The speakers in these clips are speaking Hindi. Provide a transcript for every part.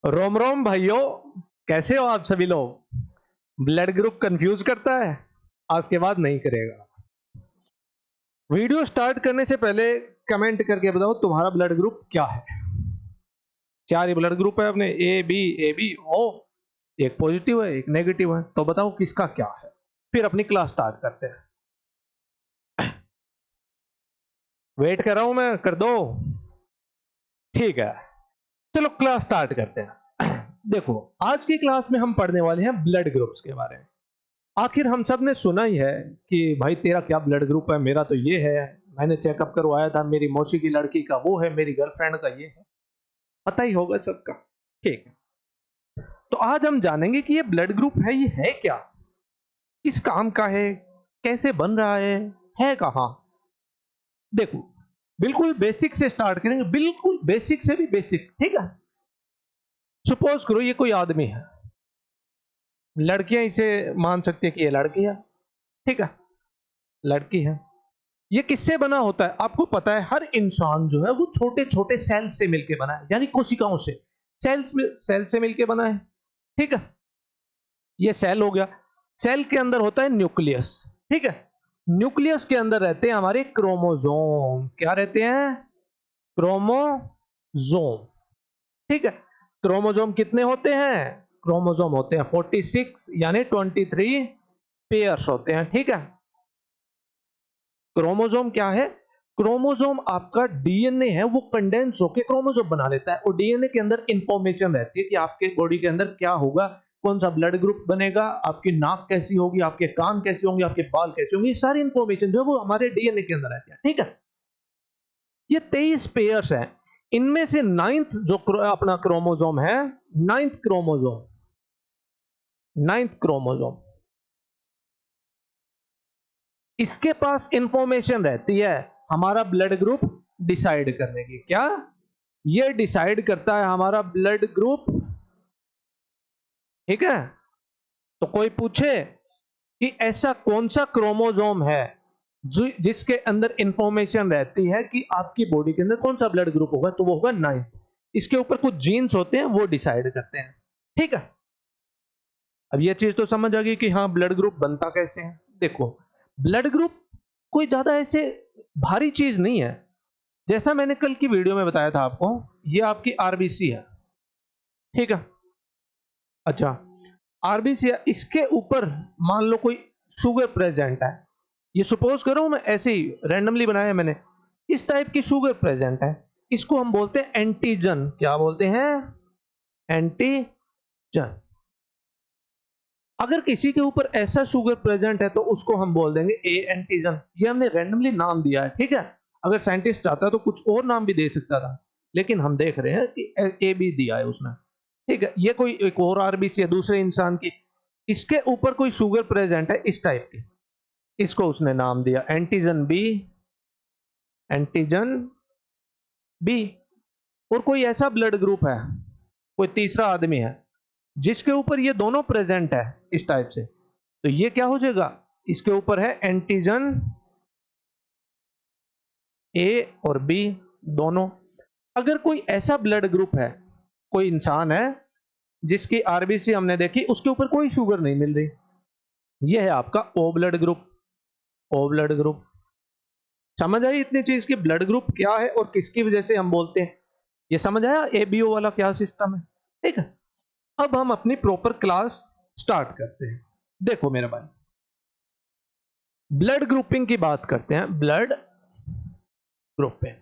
रोम रोम भाइयों, कैसे हो आप सभी लोग? ब्लड ग्रुप कंफ्यूज करता है? आज के बाद नहीं करेगा। वीडियो स्टार्ट करने से पहले कमेंट करके बताओ तुम्हारा ब्लड ग्रुप क्या है। चार ही ब्लड ग्रुप है अपने, ए बी ओ। एक पॉजिटिव है, एक नेगेटिव है, तो बताओ किसका क्या है। फिर अपनी क्लास स्टार्ट करते हैं। वेट कर रहा हूं मैं, कर दो। ठीक है, चलो क्लास स्टार्ट करते हैं। देखो, आज की क्लास में हम पढ़ने वाले हैं ब्लड ग्रुप्स के बारे में। आखिर हम सब ने सुना ही है कि भाई तेरा क्या ब्लड ग्रुप है, मेरा तो ये है, मैंने चेकअप करवाया था, मेरी मौसी की लड़की का वो है, मेरी गर्लफ्रेंड का ये है। पता ही होगा सबका। ठीक है, तो आज हम जानेंगे कि ये ब्लड ग्रुप है, ये है क्या, किस काम का है, कैसे बन रहा है कहां। देखो, बिल्कुल बेसिक से स्टार्ट करेंगे, बिल्कुल बेसिक से भी बेसिक। ठीक है, सपोज करो ये कोई आदमी है, लड़कियां इसे मान सकती है कि ये लड़की है। ठीक है, लड़की है। ये किससे बना होता है आपको पता है? हर इंसान जो है वो छोटे छोटे सेल से मिलकर बना है, यानी कोशिकाओं से। सेल से मिलकर बना है। ठीक है, ये सेल हो गया। सेल के अंदर होता है न्यूक्लियस। ठीक है, न्यूक्लियस के अंदर रहते हैं हमारे क्रोमोसोम। क्या रहते हैं? क्रोमोसोम। ठीक है, क्रोमोसोम कितने होते हैं? क्रोमोसोम होते हैं 46, यानी 23 पेयर्स होते हैं। ठीक है, क्रोमोसोम क्या है? क्रोमोसोम आपका डीएनए है, वो कंडेंस होकर क्रोमोसोम बना लेता है। और डीएनए के अंदर इंफॉर्मेशन रहती है कि आपके बॉडी के अंदर क्या होगा, कौन सा ब्लड ग्रुप बनेगा, आपकी नाक कैसी होगी, आपके कान कैसे होंगे, आपके बाल कैसे होंगे। ये सारी इंफॉर्मेशन जो है वो हमारे डीएनए के अंदर रहती है। ठीक है, ये 23 पेयर्स हैं। इनमें से नाइन्थ जो अपना क्रोमोसोम है, नाइन्थ क्रोमोसोम, नाइन्थ क्रोमोसोम, इसके पास इंफॉर्मेशन रहती है हमारा ब्लड ग्रुप डिसाइड करने की। क्या ये डिसाइड करता है हमारा ब्लड ग्रुप? ठीक है, तो कोई पूछे कि ऐसा कौन सा क्रोमोसोम है जिसके अंदर इंफॉर्मेशन रहती है कि आपकी बॉडी के अंदर कौन सा ब्लड ग्रुप होगा, तो वो होगा नाइन्थ। इसके ऊपर कुछ जीन्स होते हैं, वो डिसाइड करते हैं। ठीक है, अब ये चीज तो समझ आ गई कि हाँ ब्लड ग्रुप बनता कैसे है। देखो, ब्लड ग्रुप कोई ज्यादा ऐसे भारी चीज नहीं है। जैसा मैंने कल की वीडियो में बताया था आपको, ये आपकी आरबीसी है। ठीक है, अच्छा, आरबीसी है, इसके ऊपर मान लो कोई शुगर प्रेजेंट है। ये सपोज करो, मैं ऐसे ही रैंडमली बनाया मैंने, इस टाइप की शुगर प्रेजेंट है। इसको हम बोलते हैं एंटीजन। क्या बोलते हैं? एंटीजन। अगर किसी के ऊपर ऐसा शुगर प्रेजेंट है तो उसको हम बोल देंगे ए एंटीजन। ये हमने रैंडमली नाम दिया है। ठीक है, अगर साइंटिस्ट चाहता तो कुछ और नाम भी दे सकता था, लेकिन हम देख रहे हैं कि ए भी दिया है उसने। ठीक है, ये कोई एक और आरबीसी है दूसरे इंसान की, इसके ऊपर कोई शुगर प्रेजेंट है इस टाइप की, इसको उसने नाम दिया एंटीजन बी, एंटीजन बी। और कोई ऐसा ब्लड ग्रुप है, कोई तीसरा आदमी है जिसके ऊपर ये दोनों प्रेजेंट है इस टाइप से, तो ये क्या हो जाएगा? इसके ऊपर है एंटीजन ए और बी दोनों। अगर कोई ऐसा ब्लड ग्रुप है, कोई इंसान है जिसकी आरबीसी हमने देखी, उसके ऊपर कोई शुगर नहीं मिल रही, ये है आपका O blood group. O blood group. समझ आई इतनी चीज कि ब्लड ग्रुप क्या है और किसकी वजह से हम बोलते हैं? ये समझ आया एबीओ वाला क्या सिस्टम है? ठीक है, अब हम अपनी प्रॉपर क्लास स्टार्ट करते हैं। देखो मेरे भाई, ब्लड ग्रुपिंग की बात करते हैं। ब्लड ग्रुपिंग,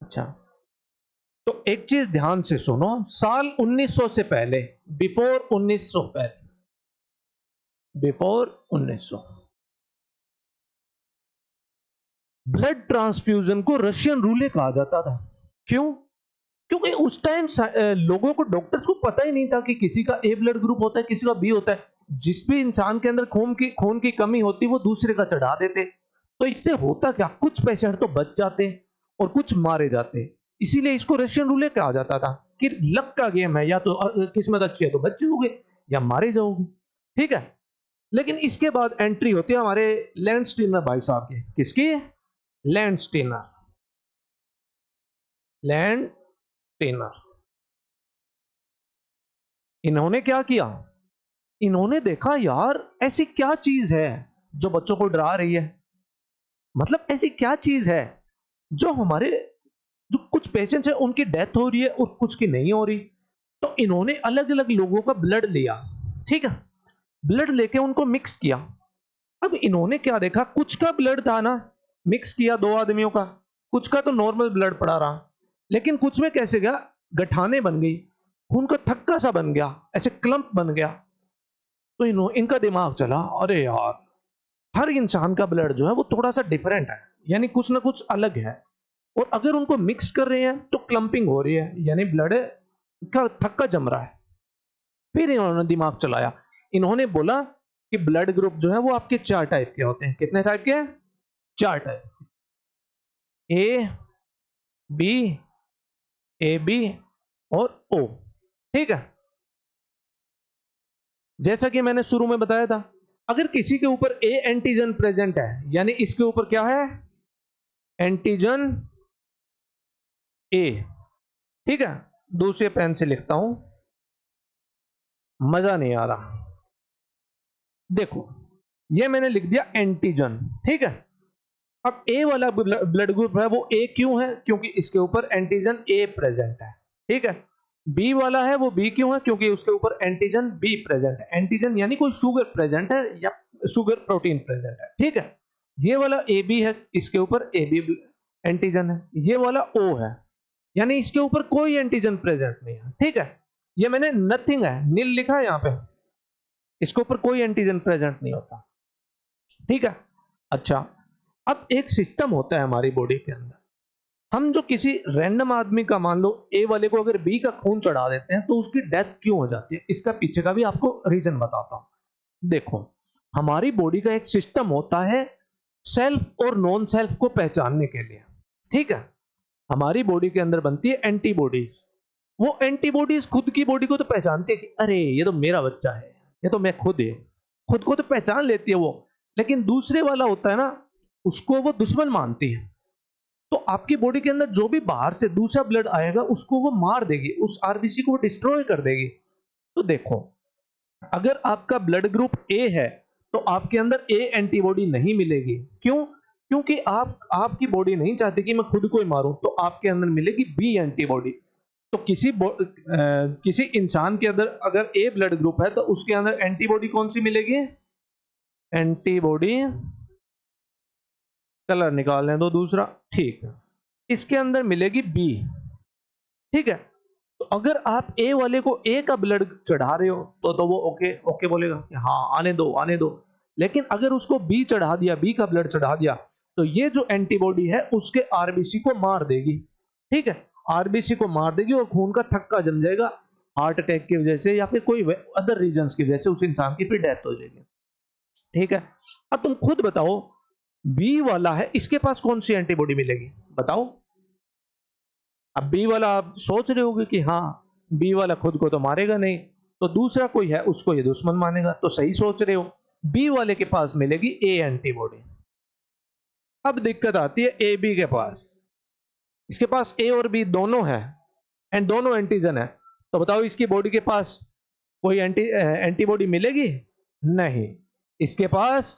अच्छा, तो एक चीज ध्यान से सुनो, साल 1900 से पहले, बिफोर 1900, पहले बिफोर 1900, ब्लड ट्रांसफ्यूजन को रशियन रूले कहा जाता था। क्यों? क्योंकि उस टाइम लोगों को, डॉक्टर्स को पता ही नहीं था कि किसी का ए ब्लड ग्रुप होता है, किसी का बी होता है। जिस भी इंसान के अंदर खून की कमी होती, वो दूसरे का चढ़ा देते। तो इससे होता क्या, कुछ पेशेंट तो बच जाते और कुछ मारे जाते। इसीलिए इसको रशियन रूले कहा जाता था कि लक का गेम है, या तो किस्मत अच्छी है तो बच जाओगे या मारे जाओगे। ठीक है, लेकिन इसके बाद एंट्री होती है हमारे लैंड स्टीनर भाई साहब की। किसकी? Land Steiner. लैंड स्टीनर इन्होंने क्या किया, इन्होंने देखा यार ऐसी क्या चीज है जो बच्चों को डरा रही है, मतलब ऐसी क्या चीज है जो हमारे जो कुछ पेशेंट्स है उनकी डेथ हो रही है और कुछ की नहीं हो रही। तो इन्होंने अलग अलग लोगों का ब्लड लिया, ठीक है, ब्लड लेके उनको मिक्स किया। अब इन्होंने क्या देखा, कुछ का ब्लड था ना, मिक्स किया दो आदमियों का, कुछ का तो नॉर्मल ब्लड पड़ा रहा, लेकिन कुछ में कैसे गया, गठाने बन गई, खून का थक्का सा बन गया, ऐसे क्लम्प बन गया। तो इनका दिमाग चला, अरे यार हर इंसान का ब्लड जो है वो थोड़ा सा डिफरेंट है, यानी कुछ ना कुछ अलग है, और अगर उनको मिक्स कर रहे हैं तो क्लम्पिंग हो रही है, यानी ब्लड का थक्का जम रहा है। फिर इन्होंने दिमाग चलाया, इन्होंने बोला कि ब्लड ग्रुप जो है वो आपके चार टाइप के होते हैं। कितने टाइप के? चार type, A B, A B और ओ, ठीक है। जैसा कि मैंने शुरू में बताया था, अगर किसी के ऊपर ए एंटीजन प्रेजेंट है, यानी इसके ऊपर क्या है, एंटीजन ए, ठीक है, दूसरे पेन से लिखता हूं, मजा नहीं आ रहा, देखो ये मैंने लिख दिया एंटीजन, ठीक है। अब ए वाला ब्लड ग्रुप है वो ए क्यों है, क्योंकि इसके ऊपर एंटीजन ए प्रेजेंट है, ठीक है। बी वाला है वो बी क्यों है, क्योंकि उसके ऊपर एंटीजन बी प्रेजेंट है, एंटीजन यानी कोई शुगर प्रेजेंट है या शुगर प्रोटीन प्रेजेंट है, ठीक है। ये वाला ए बी है, इसके ऊपर ए बी एंटीजन है। ये वाला ओ है, यानी इसके ऊपर कोई एंटीजन प्रेजेंट नहीं है, ठीक है। ये मैंने नथिंग है, नील लिखा है यहां पे, इसके ऊपर कोई एंटीजन प्रेजेंट नहीं होता, ठीक है। अच्छा, अब एक सिस्टम होता है हमारी बॉडी के अंदर, हम जो किसी रैंडम आदमी का मान लो ए वाले को अगर बी का खून चढ़ा देते हैं तो उसकी डेथ क्यों हो जाती है, इसका पीछे का भी आपको रीजन बताता हूं। देखो, हमारी बॉडी का एक सिस्टम होता है सेल्फ और नॉन सेल्फ को पहचानने के लिए, ठीक है। हमारी बॉडी के अंदर बनती है एंटीबॉडीज, वो एंटीबॉडीज खुद की बॉडी को तो पहचानती है कि अरे ये तो मेरा बच्चा है, ये तो मैं खुद है, खुद को तो पहचान लेती है वो, लेकिन दूसरे वाला होता है ना, उसको वो दुश्मन मानती है। तो आपकी बॉडी के अंदर जो भी बाहर से दूसरा ब्लड आएगा उसको वो मार देगी, उस आरबीसी को वो डिस्ट्रॉय कर देगी। तो देखो, अगर आपका ब्लड ग्रुप ए है तो आपके अंदर ए एंटीबॉडी नहीं मिलेगी, क्यों? क्योंकि आपकी बॉडी नहीं चाहती कि मैं खुद को ही मारूं, तो आपके अंदर मिलेगी बी एंटीबॉडी। तो किसी इंसान के अंदर अगर ए ब्लड ग्रुप है तो उसके अंदर एंटीबॉडी कौन सी मिलेगी, एंटीबॉडी, कलर निकालने दो दूसरा, ठीक है, इसके अंदर मिलेगी बी, ठीक है। तो अगर आप ए वाले को ए का ब्लड चढ़ा रहे हो तो वो ओके ओके बोलेगा कि हाँ आने दो आने दो, लेकिन अगर उसको बी चढ़ा दिया, बी का ब्लड चढ़ा दिया, तो ये जो एंटीबॉडी है उसके आरबीसी को मार देगी, ठीक है, आरबीसी को मार देगी और खून का थक्का जम जाएगा, हार्ट अटैक की वजह से या फिर कोई अदर रीजंस की वजह से उस इंसान की फिर डेथ हो जाएगी, ठीक है। अब तुम खुद बताओ, बी वाला है, इसके पास कौन सी एंटीबॉडी मिलेगी, बताओ। अब बी वाला आप सोच रहे होगे कि हाँ, बी वाला खुद को तो मारेगा नहीं, तो दूसरा कोई है उसको ये दुश्मन मानेगा, तो सही सोच रहे हो, बी वाले के पास मिलेगी ए एंटीबॉडी। अब दिक्कत आती है ए बी के पास, इसके पास ए और बी दोनों है एंड दोनों एंटीजन है, तो बताओ इसकी बॉडी के पास कोई एंटीबॉडी मिलेगी? नहीं, इसके पास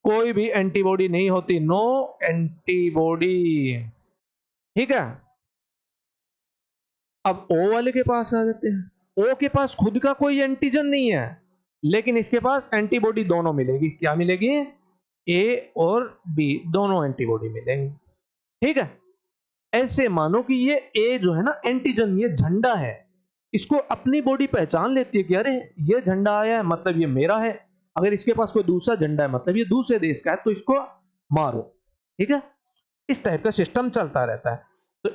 कोई भी एंटीबॉडी नहीं होती, नो एंटीबॉडी, ठीक है। अब ओ वाले के पास आ जाते हैं, ओ के पास खुद का कोई एंटीजन नहीं है, लेकिन इसके पास एंटीबॉडी दोनों मिलेगी, क्या मिलेगी? ए और बी दोनों एंटीबॉडी मिलेंगी, ठीक है। ऐसे मानो कि ये ए जो है ना एंटीजन, ये झंडा है, इसको अपनी बॉडी पहचान लेती है कि अरे ये झंडा आया है मतलब ये मेरा है, अगर इसके पास कोई दूसरा झंडा है मतलब ये दूसरे देश का है, तो इसको मारो, ठीक है। इस टाइप का सिस्टम चलता रहता है। तो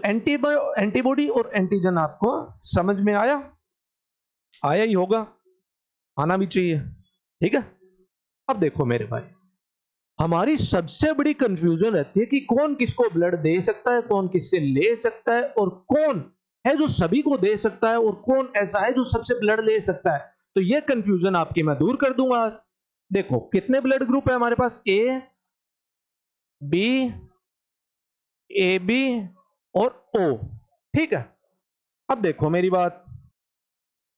एंटीबॉडी और एंटीजन आपको समझ में आया? आया ही होगा, आना भी चाहिए, ठीक है। अब देखो मेरे भाई, हमारी सबसे बड़ी कंफ्यूजन रहती है कि कौन किसको ब्लड दे सकता है, कौन किससे ले सकता है, और कौन है जो सभी को दे सकता है, और कौन ऐसा है जो सबसे ब्लड ले सकता है। तो ये कंफ्यूजन आपकी मैं दूर कर दूंगा आज। देखो कितने ब्लड ग्रुप है हमारे पास, ए बी, ए बी और ओ, ठीक है। अब देखो मेरी बात,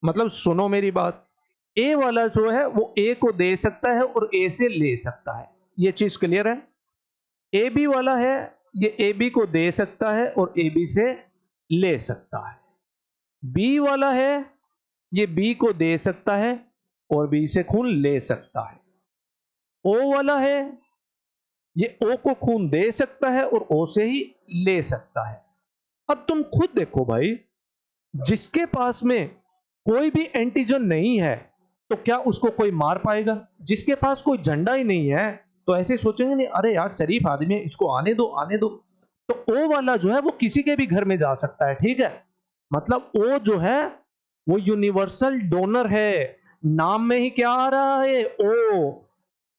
मतलब सुनो मेरी बात, ए वाला जो है वो ए को दे सकता है और ए से ले सकता है, ये चीज क्लियर है। ए बी वाला है, ये ए बी को दे सकता है और ए बी से ले सकता है। बी वाला है, ये बी को दे सकता है और बी से खून ले सकता है। ओ वाला है, ये ओ को खून दे सकता है और ओ से ही ले सकता है। अब तुम खुद देखो भाई, जिसके पास में कोई भी एंटीजन नहीं है तो क्या उसको कोई मार पाएगा? जिसके पास कोई झंडा ही नहीं है तो ऐसे सोचेंगे नहीं, अरे यार शरीफ आदमी है, इसको आने दो आने दो। तो ओ वाला जो है वो किसी के भी घर में जा सकता है, ठीक है। मतलब ओ जो है वो यूनिवर्सल डोनर है। नाम में ही क्या आ रहा है? ओ,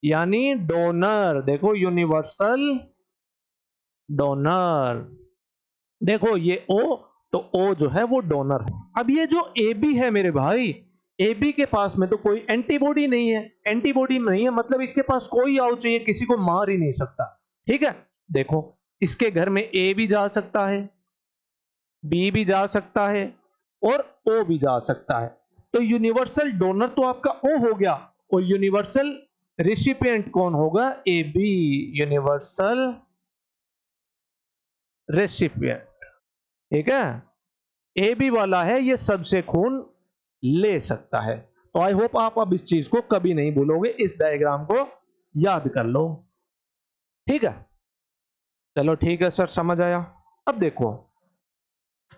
यानी डोनर। देखो यूनिवर्सल डोनर, देखो ये ओ, तो ओ जो है वो डोनर है। अब ये जो ए बी है मेरे भाई, ए बी के पास में तो कोई एंटीबॉडी नहीं है। एंटीबॉडी नहीं है मतलब इसके पास कोई आओ चाहिए, किसी को मार ही नहीं सकता, ठीक है। देखो इसके घर में ए भी जा सकता है, बी भी जा सकता है और ओ भी जा सकता है। तो यूनिवर्सल डोनर तो आपका ओ हो गया, और यूनिवर्सल रिसिपिएंट कौन होगा? ए बी, यूनिवर्सल रेसिपिएंट, ठीक है। ए बी वाला है, ये सबसे खून ले सकता है। तो आई होप आप अब इस चीज को कभी नहीं भूलोगे, इस डायग्राम को याद कर लो, ठीक है। चलो ठीक है सर, समझ आया। अब देखो,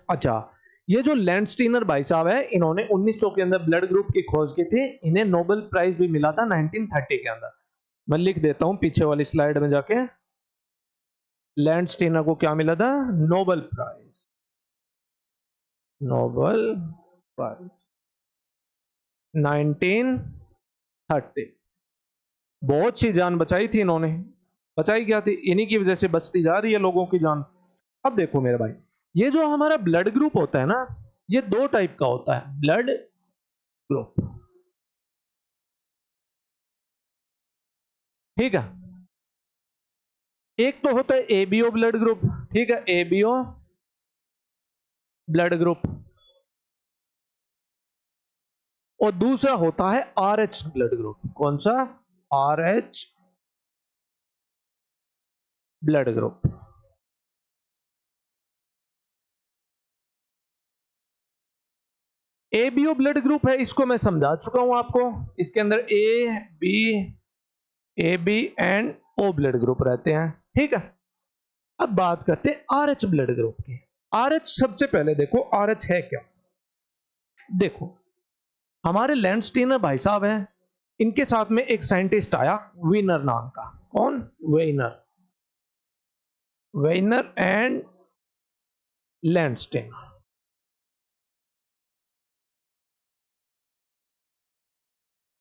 अच्छा, ये जो लैंडस्टीनर भाई साहब है, इन्होंने 1900 के अंदर ब्लड ग्रुप की खोज की थी। इन्हें नोबेल प्राइज भी मिला था 1930 के अंदर। मैं लिख देता हूं पीछे वाली स्लाइड में जाके, लैंडस्टीनर को क्या मिला था? Nobel prize, Nobel prize 1930। बहुत सी जान बचाई थी इन्होंने। बचाई क्या थी? इन्हीं की वजह से बचती जा रही है लोगों की जान। अब देखो मेरे भाई, ये जो हमारा ब्लड ग्रुप होता है ना, ये दो टाइप का होता है ब्लड ग्रुप, ठीक है। एक तो होता है एबीओ ब्लड ग्रुप, ठीक है, एबीओ ब्लड ग्रुप। और दूसरा होता है आरएच ब्लड ग्रुप। कौन सा? Rh blood group. ABO blood group है, इसको मैं समझा चुका हूं आपको। इसके अंदर A B and O blood group रहते हैं, ठीक है। अब बात करते हैं आरएच ब्लड ग्रुप की। आरएच, सबसे पहले देखो आरएच है क्या। देखो हमारे लैंडस्टीनर भाई साहब हैं, इनके साथ में एक साइंटिस्ट आया वीनर नाम का। कौन? वेइनर, वेइनर एंड लैंडस्टीनर।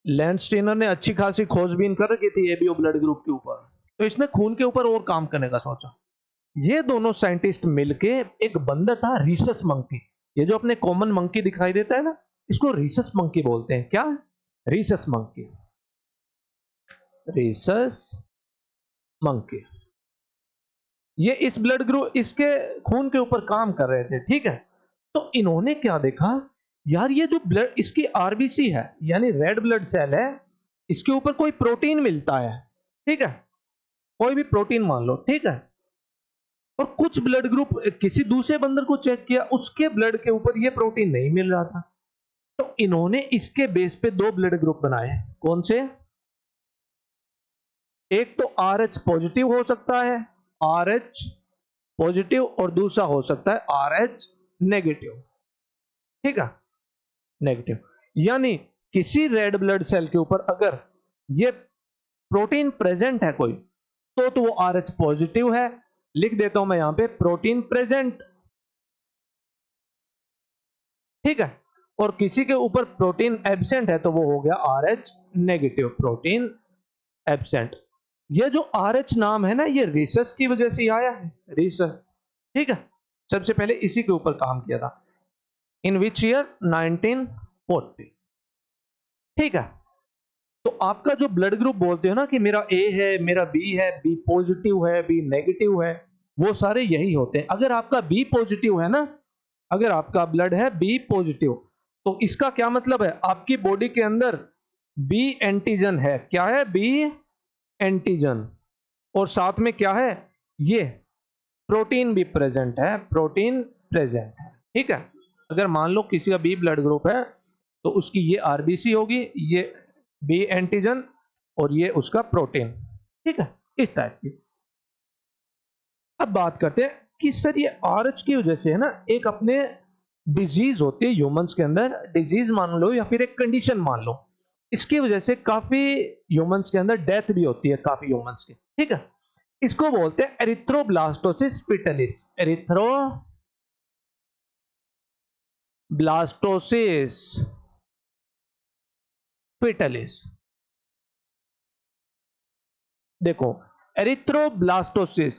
लैंडस्टीनर ने अच्छी खासी खोजबीन कर रखी थी एबीओ ब्लड ग्रुप के ऊपर, तो इसने खून के ऊपर और काम करने का सोचा। ये दोनों साइंटिस्ट मिलके, एक बंदर था रीसस मंकी, ये जो अपने कॉमन मंकी दिखाई देता है ना, इसको रीसस मंकी बोलते हैं। क्या? Rhesus monkey, Rhesus monkey. ये इस ब्लड ग्रुप, इसके खून के ऊपर काम कर रहे थे, ठीक है। तो इन्होंने क्या देखा, यार ये जो ब्लड, इसकी आरबीसी है यानी रेड ब्लड सेल है, इसके ऊपर कोई प्रोटीन मिलता है, ठीक है, कोई भी प्रोटीन मान लो, ठीक है। और कुछ ब्लड ग्रुप, किसी दूसरे बंदर को चेक किया, उसके ब्लड के ऊपर ये प्रोटीन नहीं मिल रहा था। तो इन्होंने इसके बेस पे दो ब्लड ग्रुप बनाए। कौन से? एक तो आरएच पॉजिटिव हो सकता है, आरएच पॉजिटिव, और दूसरा हो सकता है आरएच नेगेटिव, ठीक है, नेगेटिव। यानी किसी रेड ब्लड सेल के ऊपर अगर ये प्रोटीन प्रेजेंट है कोई, तो वो आरएच पॉजिटिव है। लिख देता हूं मैं यहां पे प्रोटीन प्रेजेंट, ठीक है। और किसी के ऊपर प्रोटीन एब्सेंट है तो वो हो गया आरएच नेगेटिव, प्रोटीन एब्सेंट। ये जो आरएच नाम है ना, ये रीसस की वजह से आया है, रीसस, ठीक है। सबसे पहले इसी के ऊपर काम किया था। इन विच ईयर? 1940, ठीक है। तो आपका जो ब्लड ग्रुप बोलते हो ना कि मेरा ए है, मेरा बी है, बी पॉजिटिव है, बी नेगेटिव है, वो सारे यही होते हैं। अगर आपका बी पॉजिटिव है ना, अगर आपका ब्लड है बी पॉजिटिव, तो इसका क्या मतलब है, आपकी बॉडी के अंदर बी एंटीजन है। क्या है? B antigen. और साथ में क्या है? ये प्रोटीन भी प्रेजेंट है, प्रोटीन प्रेजेंट है। ठीक है, अगर मान लो किसी का बी ब्लड ग्रुप है तो उसकी ये आरबीसी होगी, ये बी एंटीजन और ये उसका प्रोटीन। ठीक है, इस टाइप की। अब बात करते हैं कि सर ये आरएच की वजह से है ना, एक अपने डिजीज होती है ह्यूमंस के अंदर, डिजीज मान लो या फिर एक कंडीशन मान लो, इसकी वजह से काफी ह्यूमंस के अंदर डेथ भी होती है, काफी ह्यूमंस की। ठीक है, इसको बोलते हैं एरिथ्रोब्लास्टोसिस फिटलिस। एरिथ्रोब्लास्टोसिस फिटलिस। देखो, एरिथ्रोब्लास्टोसिस,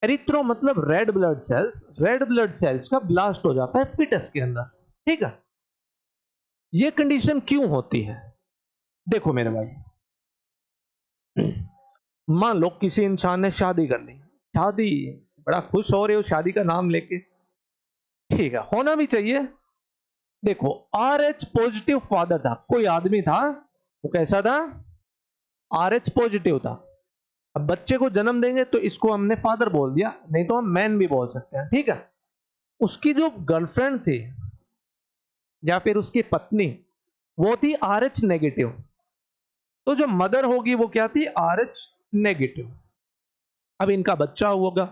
एरिथ्रो मतलब red blood cells, red blood cells का ब्लास्ट हो जाता है फिटस के अंदर। ठीक है, ये कंडीशन क्यों होती है? देखो मेरे भाई, मान लो किसी इंसान ने शादी कर ली, शादी, बड़ा खुश हो रहे हो शादी का नाम लेके, ठीक है, होना भी चाहिए। देखो, आर एच पॉजिटिव फादर था, कोई आदमी था, वो कैसा था? आर एच पॉजिटिव था। अब बच्चे को जन्म देंगे तो इसको हमने फादर बोल दिया, नहीं तो हम मैन भी बोल सकते हैं। ठीक है, उसकी जो गर्लफ्रेंड थी या फिर उसकी पत्नी, वो थी आर एच नेगेटिव। तो जो मदर होगी वो क्या थी? R H negative. अब इनका बच्चा होगा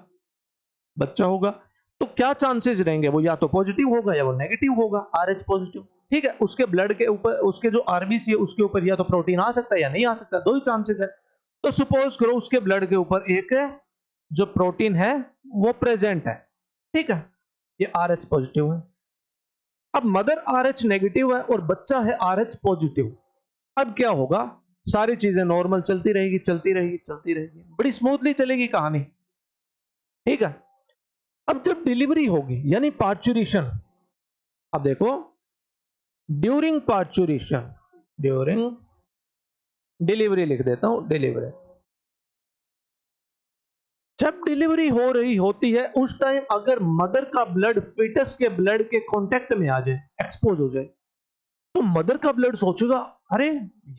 तो क्या चांसेस रहेंगे? वो या तो पॉजिटिव होगा या वो नेगेटिव होगा, आर एच पॉजिटिव। ठीक है, उसके ब्लड के ऊपर, उसके जो आरबीसी है उसके ऊपर या तो प्रोटीन आ सकता है या नहीं आ सकता, दो ही चांसेस है। तो सपोज करो उसके ब्लड के ऊपर एक जो प्रोटीन है वो प्रेजेंट है। ठीक है, ये आर एच पॉजिटिव है। अब मदर आर एच नेगेटिव है और बच्चा है आर एच पॉजिटिव। अब क्या होगा? सारी चीजें नॉर्मल चलती रहेगी, चलती रहेगी, चलती रहेगी, बड़ी स्मूथली चलेगी कहानी। ठीक है, अब जब डिलीवरी होगी यानी पार्चुरेशन, अब देखो, ड्यूरिंग पार्चुरेशन, ड्यूरिंग डिलीवरी लिख देता हूं, डिलीवरी, जब डिलीवरी हो रही होती है उस टाइम अगर मदर का ब्लड फीटस के ब्लड के कांटेक्ट में आ जाए, एक्सपोज हो जाए, तो मदर का ब्लड सोचेगा, अरे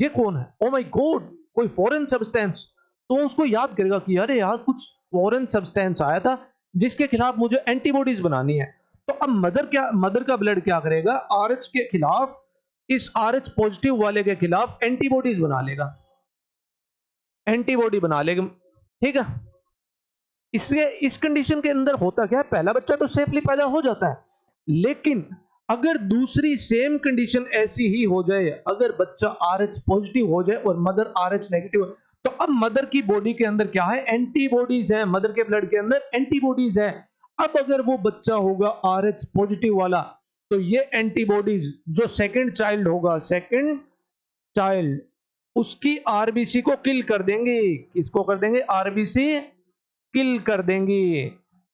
ये कौन है, ओ माय गॉड, कोई फॉरेन सब्सटेंस। तो उसको याद करेगा कि अरे यार कुछ फॉरेन सब्सटेंस आया था जिसके खिलाफ मुझे एंटीबॉडीज बनानी है। तो अब मदर का ब्लड क्या करेगा? आरएच के खिलाफ, इस आरएच पॉजिटिव वाले के खिलाफ एंटीबॉडीज बना लेगा, एंटीबॉडी बना लेगा। ठीक है, इसलिए इस कंडीशन के अंदर होता क्या है, पहला बच्चा तो सेफली पैदा हो जाता है, लेकिन अगर दूसरी सेम कंडीशन ऐसी ही हो जाए, अगर बच्चा आरएच पॉजिटिव हो जाए और मदर आरएच नेगेटिव, तो अब मदर की बॉडी के अंदर क्या है? एंटीबॉडीज है, मदर के ब्लड के अंदर एंटीबॉडीज है। अब अगर वो बच्चा होगा आरएच पॉजिटिव वाला, तो ये एंटीबॉडीज जो सेकंड चाइल्ड होगा, सेकंड चाइल्ड, उसकी आरबीसी को किल कर देंगे। किसको कर देंगे? आरबीसी किल कर देंगी,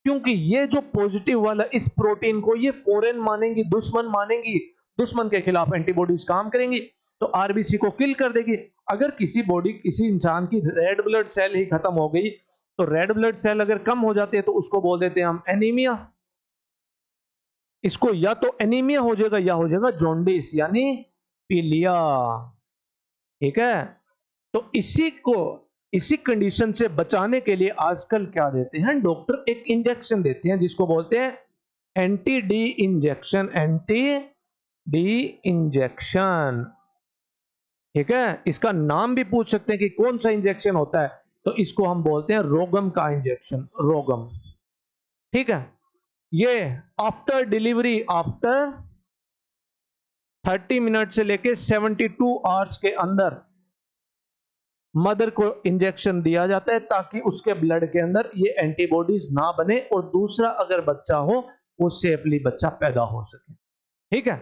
क्योंकि ये जो पॉजिटिव वाला इस प्रोटीन को ये फॉरेन मानेंगी, दुश्मन मानेंगी, दुश्मन के खिलाफ एंटीबॉडीज काम करेंगी, तो आरबीसी को किल कर देगी। अगर किसी इंसान की रेड ब्लड सेल ही खत्म हो गई, तो रेड ब्लड सेल अगर कम हो जाती है तो उसको बोल देते हैं हम एनीमिया। इसको या तो एनीमिया हो जाएगा या हो जाएगा जॉन्डिस यानी पीलिया। ठीक है, तो इसी कंडीशन से बचाने के लिए आजकल क्या देते हैं डॉक्टर? एक इंजेक्शन देते हैं जिसको बोलते हैं anti D injection, anti D injection. ठीक है, इसका नाम भी पूछ सकते हैं कि कौन सा इंजेक्शन होता है, तो इसको हम बोलते हैं रोगम का इंजेक्शन, रोगम। ठीक है, ये आफ्टर डिलीवरी, आफ्टर 30 मिनट से लेके 72 आवर्स के अंदर मदर को इंजेक्शन दिया जाता है ताकि उसके ब्लड के अंदर ये एंटीबॉडीज ना बने और दूसरा अगर बच्चा हो वो सेफली बच्चा पैदा हो सके। ठीक है,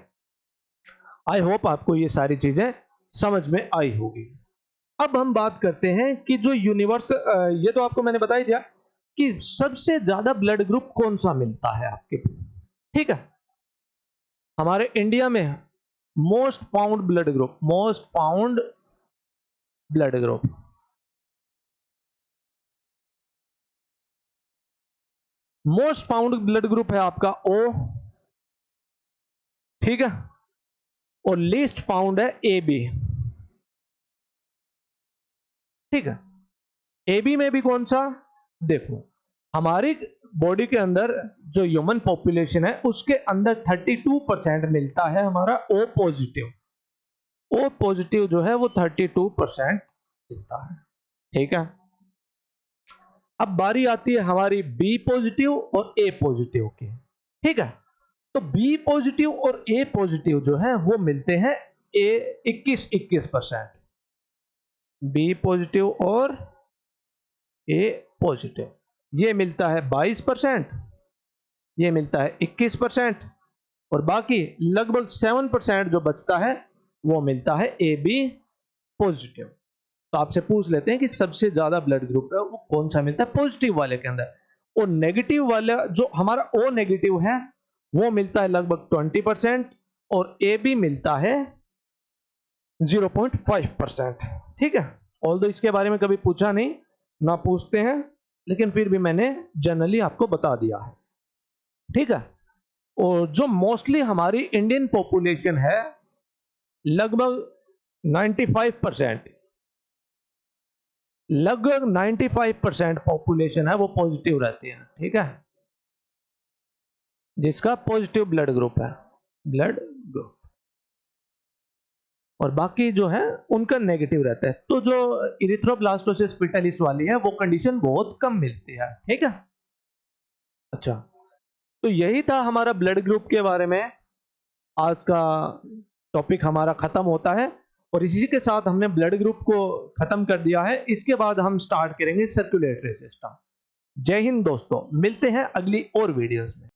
आई होप आपको ये सारी चीजें समझ में आई होगी। अब हम बात करते हैं कि जो यूनिवर्स, ये तो आपको मैंने बता ही दिया कि सबसे ज्यादा ब्लड ग्रुप कौन सा मिलता है आपके। ठीक है, हमारे इंडिया में most found blood group, most found blood group, most found blood group है आपका ओ। ठीक है, और लीस्ट फाउंड है ए बी। ठीक है, ए बी में भी कौन सा, देखो हमारी बॉडी के अंदर जो ह्यूमन पॉपुलेशन है उसके अंदर 32% मिलता है हमारा ओ पॉजिटिव। ओ पॉजिटिव जो है वो 32% मिलता है। ठीक है, अब बारी आती है हमारी बी पॉजिटिव और ए पॉजिटिव की। ठीक है, तो बी पॉजिटिव और ए पॉजिटिव जो है वो मिलते हैं ए 21% बी पॉजिटिव और ए पॉजिटिव, ये मिलता है 22%, ये मिलता है 21%, और बाकी लगभग 7% जो बचता है वो मिलता है ए बी पॉजिटिव। तो आपसे पूछ लेते हैं कि सबसे ज्यादा ब्लड ग्रुप है वो कौन सा मिलता है पॉजिटिव वाले के अंदर। और नेगेटिव वाला जो हमारा ओ नेगेटिव है वो मिलता है लगभग 20% और ए बी मिलता है 0.5%। ठीक है, ऑल्दो इसके बारे में कभी पूछा नहीं ना पूछते हैं, लेकिन फिर भी मैंने जनरली आपको बता दिया है। ठीक है, और जो मोस्टली हमारी इंडियन पॉपुलेशन है लगभग 95%, लगभग 95% पॉपुलेशन है वो पॉजिटिव रहती है। ठीक है, जिसका पॉजिटिव ब्लड ग्रुप है, ब्लड ग्रुप, और बाकी जो है उनका नेगेटिव रहता है। तो जो इरिथ्रोब्लास्टोसिस पिटालिस वाली है वो कंडीशन बहुत कम मिलती है। ठीक है, अच्छा, तो यही था हमारा ब्लड ग्रुप के बारे में। आज का टॉपिक हमारा खत्म होता है और इसी के साथ हमने ब्लड ग्रुप को खत्म कर दिया है। इसके बाद हम स्टार्ट करेंगे सर्कुलेटरी सिस्टम। जय हिंद दोस्तों, मिलते हैं अगली और वीडियोस में।